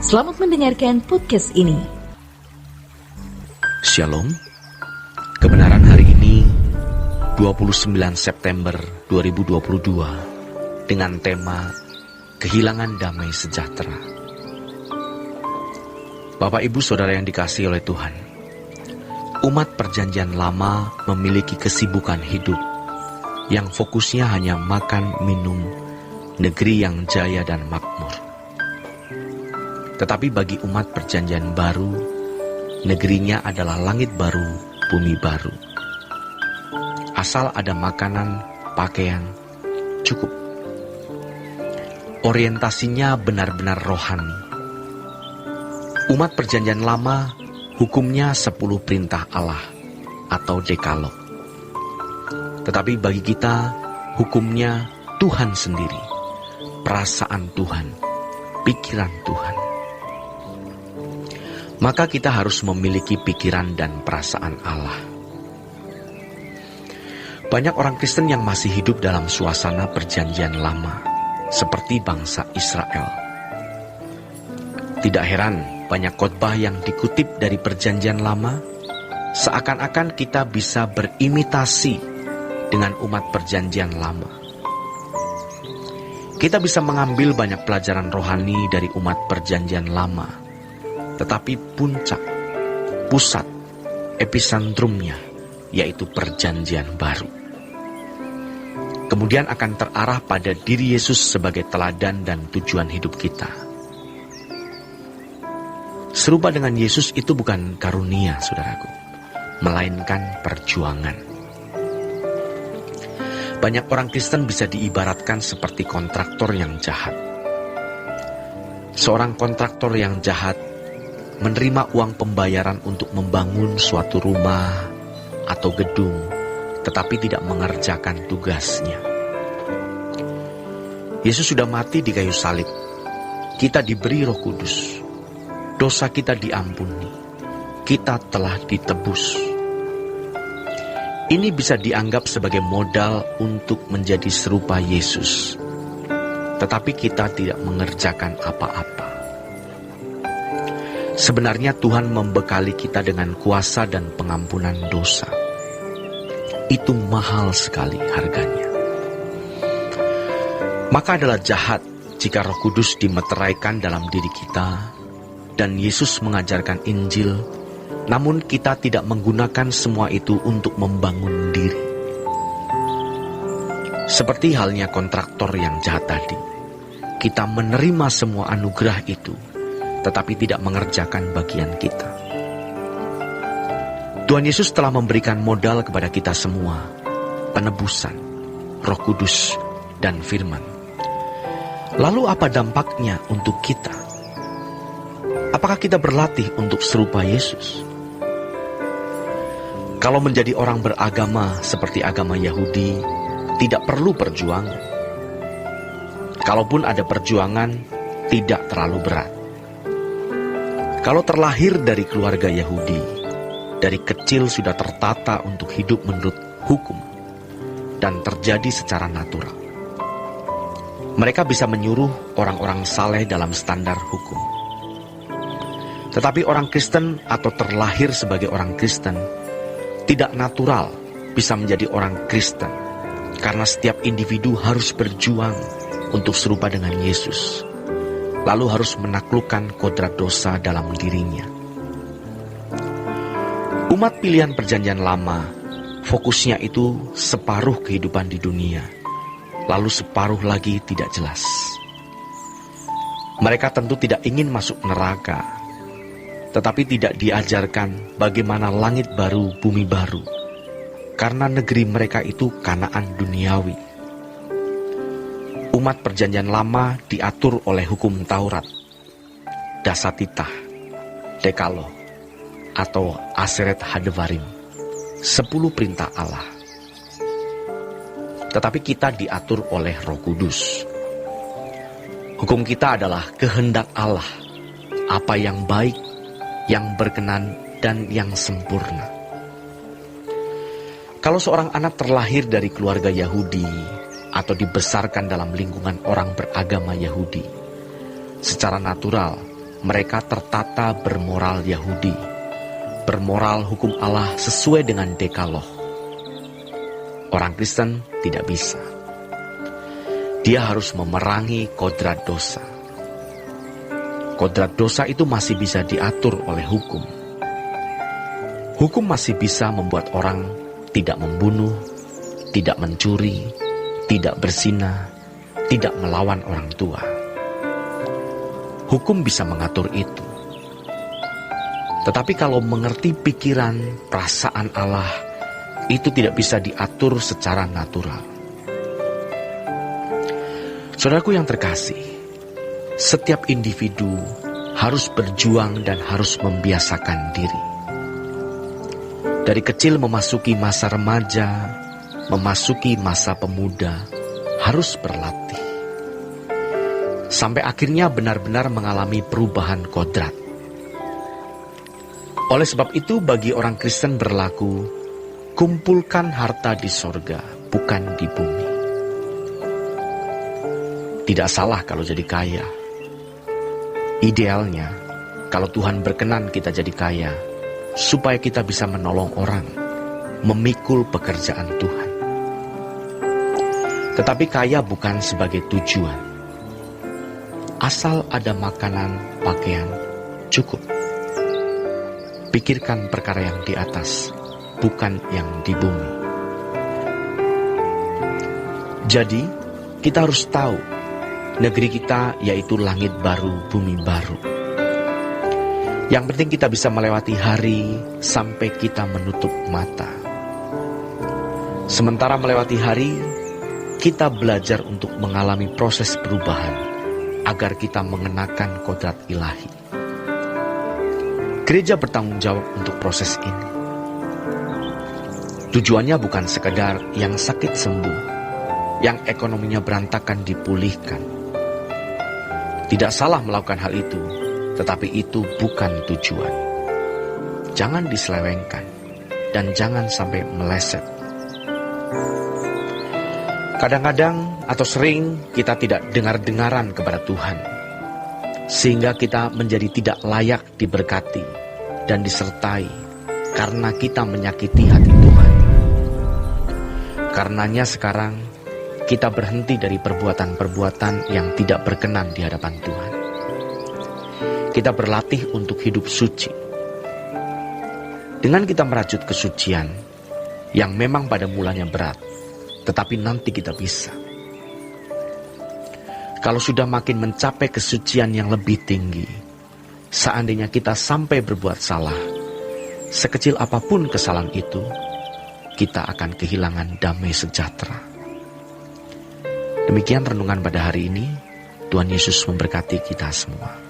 Selamat mendengarkan podcast ini. Shalom. Kebenaran hari ini 29 September 2022 dengan tema Kehilangan Damai Sejahtera. Bapak Ibu Saudara yang dikasihi oleh Tuhan, umat Perjanjian Lama memiliki kesibukan hidup yang fokusnya hanya makan, minum, negeri yang jaya dan makmur. Tetapi bagi umat Perjanjian Baru, negerinya adalah langit baru, bumi baru. Asal ada makanan, pakaian, cukup. Orientasinya benar-benar rohani. Umat Perjanjian Lama, hukumnya 10 perintah Allah atau dekalog. Tetapi bagi kita, hukumnya Tuhan sendiri, perasaan Tuhan, pikiran Tuhan. Maka kita harus memiliki pikiran dan perasaan Allah. Banyak orang Kristen yang masih hidup dalam suasana Perjanjian Lama, seperti bangsa Israel. Tidak heran banyak khotbah yang dikutip dari Perjanjian Lama, seakan-akan kita bisa berimitasi dengan umat Perjanjian Lama. Kita bisa mengambil banyak pelajaran rohani dari umat Perjanjian Lama, tetapi puncak, pusat, episentrumnya, yaitu Perjanjian Baru. Kemudian akan terarah pada diri Yesus sebagai teladan dan tujuan hidup kita. Serupa dengan Yesus itu bukan karunia, saudaraku, melainkan perjuangan. Banyak orang Kristen bisa diibaratkan seperti kontraktor yang jahat. Seorang kontraktor yang jahat menerima uang pembayaran untuk membangun suatu rumah atau gedung, tetapi tidak mengerjakan tugasnya. Yesus sudah mati di kayu salib. Kita diberi Roh Kudus. Dosa kita diampuni. Kita telah ditebus. Ini bisa dianggap sebagai modal untuk menjadi serupa Yesus. Tetapi kita tidak mengerjakan apa-apa. Sebenarnya Tuhan membekali kita dengan kuasa dan pengampunan dosa. Itu mahal sekali harganya. Maka adalah jahat jika Roh Kudus dimeteraikan dalam diri kita dan Yesus mengajarkan Injil, namun kita tidak menggunakan semua itu untuk membangun diri. Seperti halnya kontraktor yang jahat tadi, kita menerima semua anugerah itu, tetapi tidak mengerjakan bagian kita. Tuhan Yesus telah memberikan modal kepada kita semua, penebusan, Roh Kudus, dan firman. Lalu apa dampaknya untuk kita? Apakah kita berlatih untuk serupa Yesus? Kalau menjadi orang beragama seperti agama Yahudi, tidak perlu perjuangan. Kalaupun ada perjuangan, tidak terlalu berat. Kalau terlahir dari keluarga Yahudi, dari kecil sudah tertata untuk hidup menurut hukum dan terjadi secara natural. Mereka bisa menyuruh orang-orang saleh dalam standar hukum. Tetapi orang Kristen atau terlahir sebagai orang Kristen tidak natural bisa menjadi orang Kristen, karena setiap individu harus berjuang untuk serupa dengan Yesus, lalu harus menaklukkan kodrat dosa dalam dirinya. Umat pilihan Perjanjian Lama, fokusnya itu separuh kehidupan di dunia, lalu separuh lagi tidak jelas. Mereka tentu tidak ingin masuk neraka, tetapi tidak diajarkan bagaimana langit baru, bumi baru, karena negeri mereka itu Kanaan duniawi. Umat Perjanjian Lama diatur oleh hukum Taurat, Dasatitah, Dekalog, atau Aseret Hadevarim, 10 perintah Allah. Tetapi kita diatur oleh Roh Kudus. Hukum kita adalah kehendak Allah, apa yang baik, yang berkenan, dan yang sempurna. Kalau seorang anak terlahir dari keluarga Yahudi atau dibesarkan dalam lingkungan orang beragama Yahudi, secara natural mereka tertata bermoral Yahudi, bermoral hukum Allah sesuai dengan Dekaloh. Orang Kristen tidak bisa. Dia harus memerangi kodrat dosa. Kodrat dosa itu masih bisa diatur oleh hukum. Hukum masih bisa membuat orang tidak membunuh, tidak mencuri, tidak berzina, tidak melawan orang tua. Hukum bisa mengatur itu. Tetapi kalau mengerti pikiran, perasaan Allah, itu tidak bisa diatur secara natural. Saudaraku yang terkasih, setiap individu harus berjuang dan harus membiasakan diri. Dari kecil memasuki masa remaja, memasuki masa pemuda, harus berlatih. Sampai akhirnya benar-benar mengalami perubahan kodrat. Oleh sebab itu bagi orang Kristen berlaku, kumpulkan harta di sorga, bukan di bumi. Tidak salah kalau jadi kaya. Idealnya, kalau Tuhan berkenan kita jadi kaya, supaya kita bisa menolong orang, memikul pekerjaan Tuhan. Tetapi kaya bukan sebagai tujuan. Asal ada makanan, pakaian, cukup. Pikirkan perkara yang di atas, bukan yang di bumi. Jadi, kita harus tahu, negeri kita yaitu langit baru, bumi baru. Yang penting kita bisa melewati hari sampai kita menutup mata. Sementara melewati hari, kita belajar untuk mengalami proses perubahan, agar kita mengenakan kodrat ilahi. Gereja bertanggung jawab untuk proses ini. Tujuannya bukan sekedar yang sakit sembuh, yang ekonominya berantakan dipulihkan. Tidak salah melakukan hal itu, tetapi itu bukan tujuan. Jangan diselewengkan, dan jangan sampai meleset. Kadang-kadang atau sering kita tidak dengar-dengaran kepada Tuhan, sehingga kita menjadi tidak layak diberkati dan disertai karena kita menyakiti hati Tuhan. Karenanya sekarang kita berhenti dari perbuatan-perbuatan yang tidak berkenan di hadapan Tuhan. Kita berlatih untuk hidup suci. Dengan kita merajut kesucian yang memang pada mulanya berat, tetapi nanti kita bisa. Kalau sudah makin mencapai kesucian yang lebih tinggi, seandainya kita sampai berbuat salah, sekecil apapun kesalahan itu, kita akan kehilangan damai sejahtera. Demikian renungan pada hari ini. Tuhan Yesus memberkati kita semua.